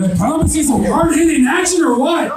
I promise you some hard-hitting action or what?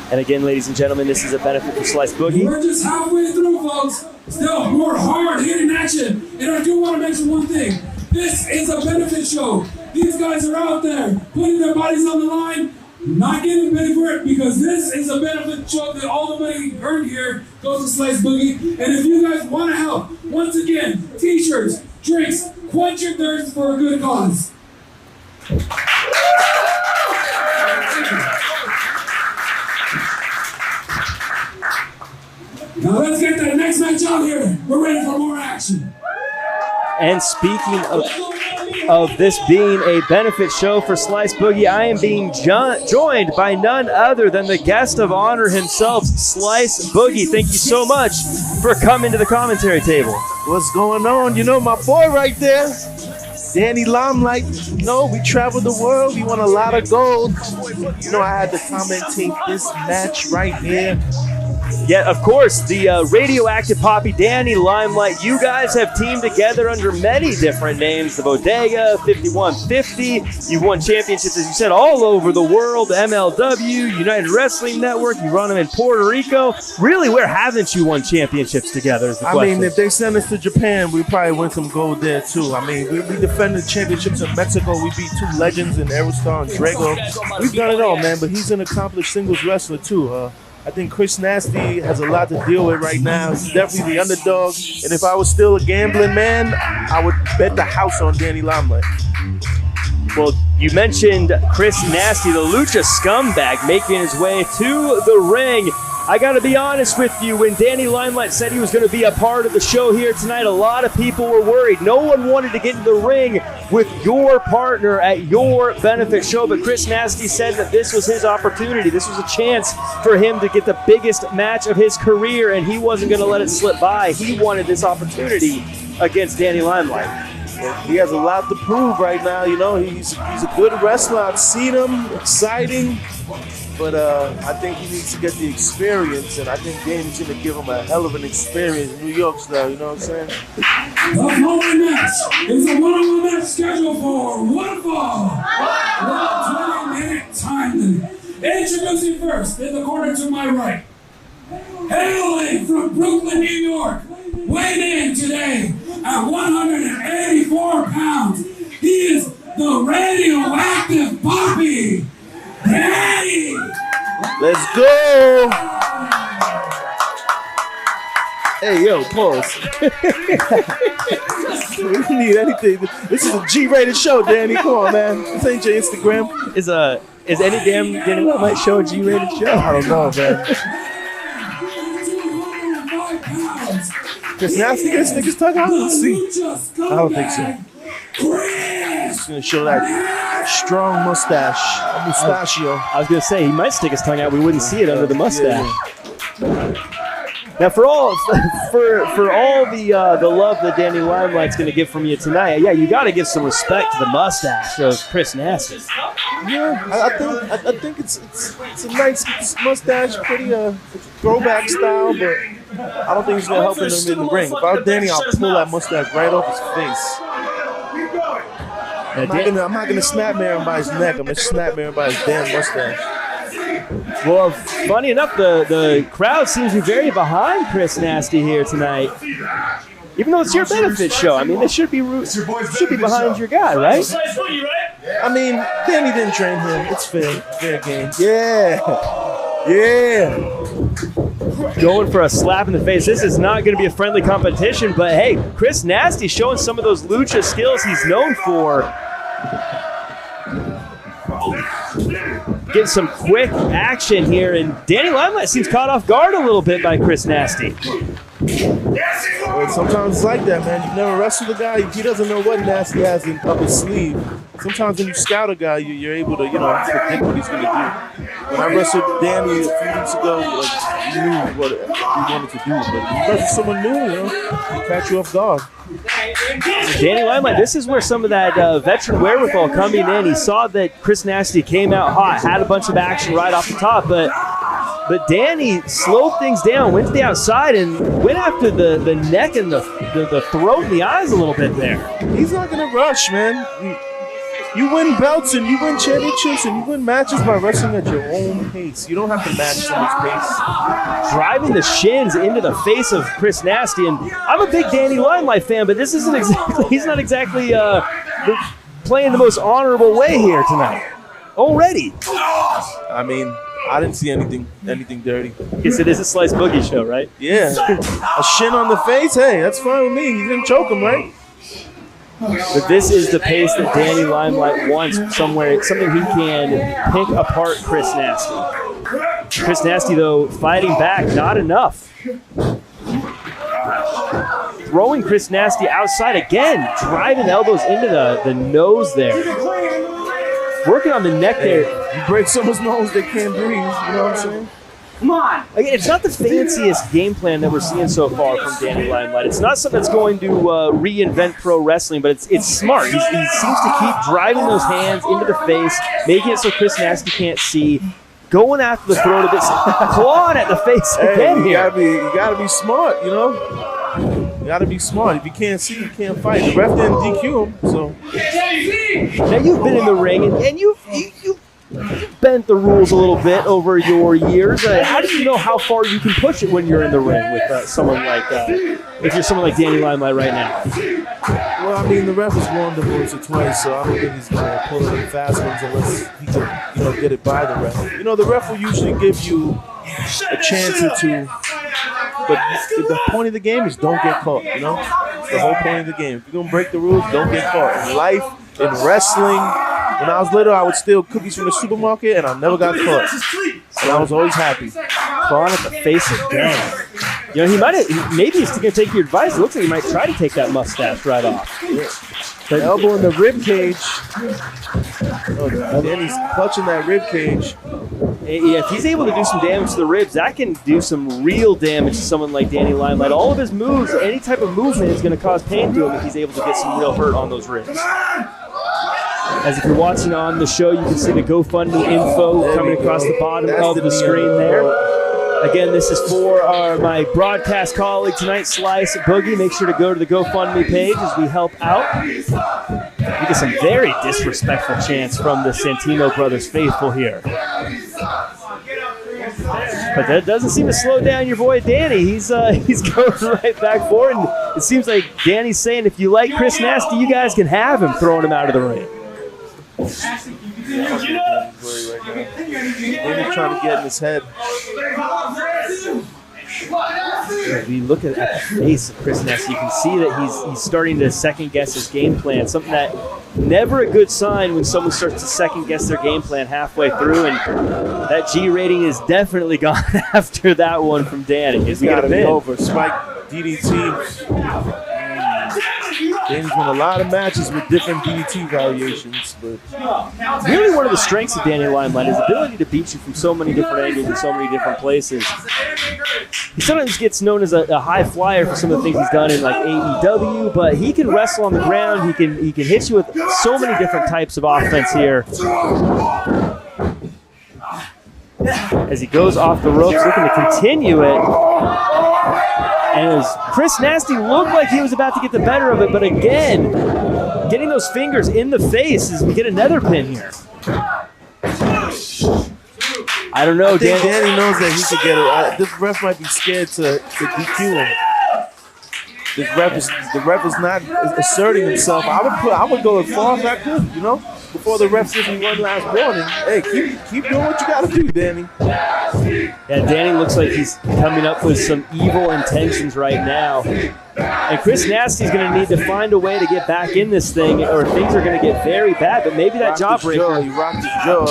And again, ladies and gentlemen, this is a benefit for Slice Boogie. We're just halfway through, folks. Still more hard-hitting action. And I do want to mention one thing. This is a benefit show. These guys are out there putting their bodies on the line, not getting paid for it, because this is a benefit show that all the money earned here goes to Slice Boogie. And if you guys want to help, once again, t-shirts, drinks, quench your thirst for a good cause. Now let's get that next match out here. We're ready for more action. And speaking of this being a benefit show for Slice Boogie, I am being joined by none other than the guest of honor himself, Slice Boogie. Thank you so much for coming to the commentary table. What's going on? You know, my boy right there, Danny Limelight. You know, we traveled the world. We won a lot of gold. You know, I had to commentate this match right here. Yeah, of course, the Radioactive Poppy, Danny Limelight, you guys have teamed together under many different names, the Bodega, 5150, you've won championships, as you said, all over the world, MLW, United Wrestling Network, you run them in Puerto Rico. Really, where haven't you won championships together is the question. I mean, if they send us to Japan, we probably win some gold there, too. I mean, we defended championships in Mexico. We beat two legends in Aerostar and Drago. We've done it all, man, but he's an accomplished singles wrestler, too. I think Chris Nasty has a lot to deal with right now. He's definitely the underdog. And if I was still a gambling man, I would bet the house on Danny Limelight. Well, you mentioned Chris Nasty, the Lucha scumbag, making his way to the ring. I got to be honest with you, when Danny Limelight said he was going to be a part of the show here tonight, a lot of people were worried. No one wanted to get in the ring with your partner at your benefit show, but Chris Nasty said that this was his opportunity. This was a chance for him to get the biggest match of his career, and he wasn't going to let it slip by. He wanted this opportunity against Danny Limelight. He has a lot to prove right now. You know, he's a good wrestler. I've seen him, exciting. But I think he needs to get the experience, and I think Danny's going to give him a hell of an experience in New York style, you know what I'm saying? The following match is a one-on-one match scheduled for one fall. 20-minute time limit. Introducing first, in the corner to my right, hailing from Brooklyn, New York, weighing in today at 184 pounds, he is the Radioactive Poppy, Danny! Let's go! Hey, yo, pause. We don't need anything. This is a G-rated show, Danny. Come on, man. This ain't your Instagram. Is any damn Danny Limelight show a G-rated show? I don't know, man. Chris Nasty gets niggas tongue out? Let's see. I don't think so. He's going to show that strong mustache. A mustachio. I was going to say, he might stick his tongue out. We wouldn't see it under the mustache. Yeah. Now, for all the love that Danny Limelight's going to give from you tonight, yeah, you got to give some respect to the mustache of Chris Nasty. Yeah, I think it's a nice mustache, pretty throwback style, but I don't think he's going to help him in the ring. If I was Danny, I'll pull that mustache right off his face. I'm not gonna snapmare him by his neck. I'm gonna snapmare him by his damn mustache. Well, funny enough, the crowd seems to be very behind Chris Nasty here tonight. Even though it's your benefit show, I mean, they should be behind your guy, right? I mean, Danny didn't train him. It's fair game. Yeah. Going for a slap in the face. This is not going to be a friendly competition, but hey, Chris Nasty showing some of those lucha skills he's known for. Getting some quick action here, and Danny Limelight seems caught off guard a little bit by Chris Nasty. Well, sometimes it's like that, man. You've never wrestled a guy. He doesn't know what Nasty has up his sleeve. Sometimes when you scout a guy, you're able to, predict what he's going to do. When I wrestled Danny a few weeks ago, he knew what he wanted to do. But when you wrestle someone new, he catch you off guard. Danny Limelight, this is where some of that veteran wherewithal coming in. He saw that Chris Nasty came out hot, had a bunch of action right off the top, but But Danny slowed things down, went to the outside, and went after the neck and the throat and the eyes a little bit there. He's not going to rush, man. You win belts and you win championships and you win matches by wrestling at your own pace. You don't have to match someone's pace. Driving the shins into the face of Chris Nasty, and I'm a big Danny Limelight fan, but this isn't exactly, he's not exactly playing the most honorable way here tonight. Already. I mean, I didn't see anything dirty. Guess it is a Slice Boogie show, right? Yeah. A shin on the face, hey, that's fine with me. He didn't choke him, right? But this is the pace that Danny Limelight wants somewhere, something he can pick apart Chris Nasty. Chris Nasty, though, fighting back, not enough. Throwing Chris Nasty outside again, driving elbows into the nose there. Working on the neck there. You break someone's nose, they can't breathe, you know what I'm saying? Come on. Again, it's not the fanciest game plan that we're seeing so far from Danny Limelight. It's not something that's going to reinvent pro wrestling, but it's smart. He seems to keep driving those hands into the face, making it so Chris Nasty can't see, going after the throat a bit, clawing at the face again here. You gotta be smart, you know? You gotta be smart. If you can't see, you can't fight. The ref didn't DQ him, so. Now you've been in the ring and you've bent the rules a little bit over your years. How do you know how far you can push it when you're in the ring with someone like, if you're someone like Danny Limelight right now? Well, I mean, the ref has warned him once or twice, so I don't think he's gonna pull any fast ones unless he can, get it by the ref. You know, the ref will usually give you a chance or two, but the point of the game is don't get caught. You know, it's the whole point of the game. If you're gonna break the rules, don't get caught. In life, in wrestling. When I was little, I would steal cookies from the supermarket, and I never got caught. So I was always happy. Clawing at the face again. You know, maybe he's going to take your advice. It looks like he might try to take that mustache right off. Yeah. The elbow in the rib cage. Oh, Danny's clutching that rib cage. Yeah, if he's able to do some damage to the ribs, that can do some real damage to someone like Danny Limelight. All of his moves, any type of movement is going to cause pain to him if he's able to get some real hurt on those ribs. As if you're watching on the show, you can see the GoFundMe info coming across the bottom of the screen there. Again, this is for my broadcast colleague tonight, Slice Boogie. Make sure to go to the GoFundMe page as we help out. We get some very disrespectful chants from the Santino brothers faithful here. But that doesn't seem to slow down your boy Danny. He's going right back forward, and it seems like Danny's saying, if you like Chris Nasty, you guys can have him, throwing him out of the ring. Danny trying to get in his head. We look at the face of Chris Nasty. You can see that he's starting to second guess his game plan. Something that never a good sign when someone starts to second guess their game plan halfway through. And that G rating is definitely gone after that one from Danny. It's got to be over. Spike DDT. Danny's won a lot of matches with different DDT variations, but really one of the strengths of Danny Limelight is the ability to beat you from so many different angles and so many different places. He sometimes gets known as a high flyer for some of the things he's done in like AEW, but he can wrestle on the ground. He can hit you with so many different types of offense here. As he goes off the ropes, looking to continue it. And as Chris Nasty looked like he was about to get the better of it, but again, getting those fingers in the face as we get another pin here. I don't know, I think Danny knows that he could get it. This ref might be scared to DQ him. The ref is not asserting himself. I would go as far as I could, you know, before the ref gives me one last warning. Hey, keep doing what you got to do, Danny. Yeah, Danny looks like he's coming up with some evil intentions right now. And Chris Nasty's going to need to find a way to get back in this thing, or things are going to get very bad. But maybe that jawbreaker. He rocked his jaw.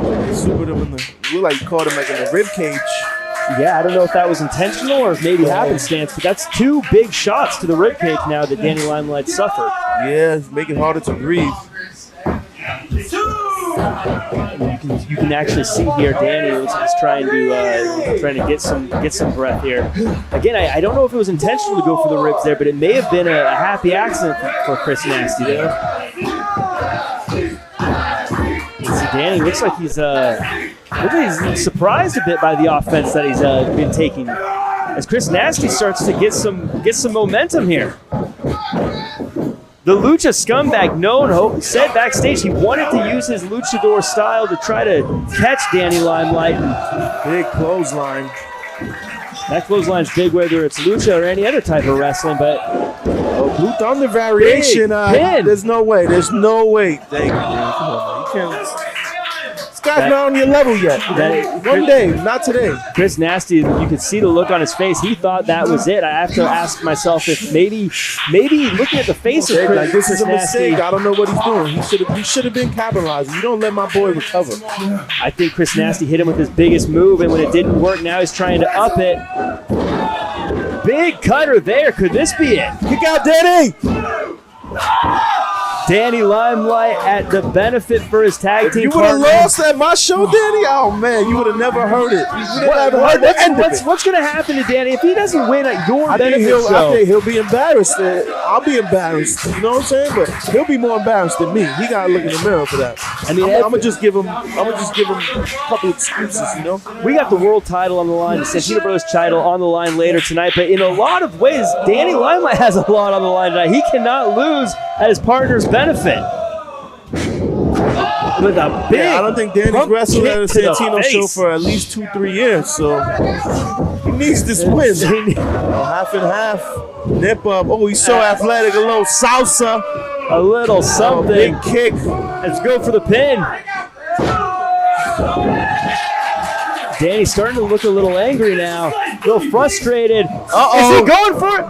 He supered him looked like he caught him like in the rib cage. Yeah, I don't know if that was intentional or if maybe happenstance, but that's two big shots to the ribcage now that Danny Limelight suffered. Yeah, it's making it harder to breathe. You can actually see here Danny looks like he's trying to get some breath here. Again, I don't know if it was intentional to go for the ribs there, but it may have been a happy accident for Chris Nasty there. You see Danny looks like he's He's surprised a bit by the offense that he's been taking. As Chris Nasty starts to get some momentum here. The Lucha Scumbag said backstage he wanted to use his luchador style to try to catch Danny Limelight. Big clothesline. That clothesline's big whether it's lucha or any other type of wrestling, but Blue Thunder variation. Pin. There's no way. There's no way. Thank you, man. Come on, man. You can't. This guy's not on your level yet. One day, not today. Chris Nasty, you could see the look on his face. He thought that was it. I have to ask myself if maybe looking at the face of Chris, Like, this is a Nasty, mistake. I don't know what he's doing. He should have been capitalizing. You don't let my boy recover. I think Chris Nasty hit him with his biggest move, and when it didn't work, now he's trying to up it. Big cutter there. Could this be it? Kick out, Danny. Danny Limelight at the benefit for his tag team You would have partner. lost at my show, Danny? Oh, man, you would have never heard it. You would have never heard the end of it. What's going to happen to Danny if he doesn't win at your I think benefit show? he'll be embarrassed. I'll be embarrassed. You know what I'm saying? But he'll be more embarrassed than me. He got to look in the mirror for that. I mean, I'm gonna just give him a couple excuses. You know. We got the world title on the line, the Santino Brothers title on the line later tonight, but in a lot of ways, Danny Limelight has a lot on the line tonight. He cannot lose at his partner's benefit. With a big I don't think Danny's pump wrestled at a kick to the Santino show face. for at least 2-3 years, so he needs this win. Half and half, nip up. Oh, he's so athletic. A little salsa, A little something. big kick. Let's go for the pin. Danny's starting to look a little angry now, a little frustrated. Uh-oh. Is he going for it?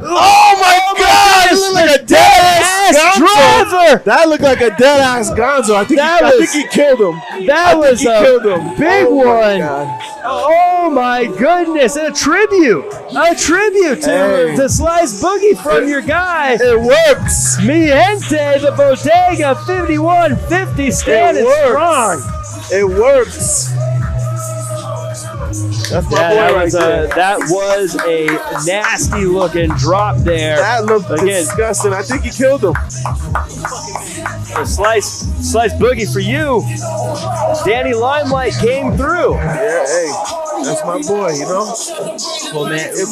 Oh my God! It looked like a dead ass driver. That looked like a dead ass Gonzo. I think he killed him. That was killed a him. big Oh my one. God. Oh my goodness! And a tribute to Slice Boogie from your guy. It works. Mi gente, the Bodega 5150 standing strong. It works. That's my boy That right was there. that was a nasty looking drop there. That looked Again, disgusting. I think he killed him. a slice boogie for you. Danny Limelight came through. Yeah, hey, that's my boy, you know? Well, man, It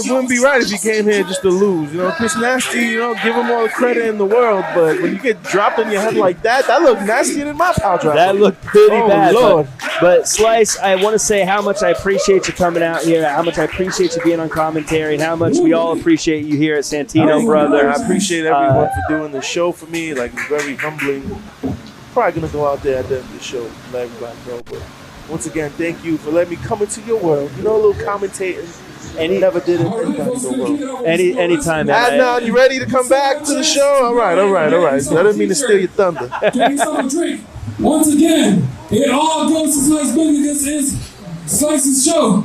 wouldn't be right if he came here just to lose. You know, Chris Nasty, you know, give him all the credit in the world, but when you get dropped on your head like that looked nastier than my power driver. that looked pretty Oh, bad. Lord. But Slice, I want to say how much I appreciate you coming out here, how much I appreciate you being on commentary, and how much we all appreciate you here at Santino Brothers. I appreciate everyone for doing the show for me. Like, it's very humbling. Probably going to go out there at the end of the show and let everybody know. But once again, thank you for letting me come into your world. You know, a little commentating. And he never did it in the world. Anytime, man. Adnan, you ready to come back to the show? All right. I didn't mean to steal your thunder. Get yourself a drink. Once again, it all goes to Slice Boogie. This is Slice's show.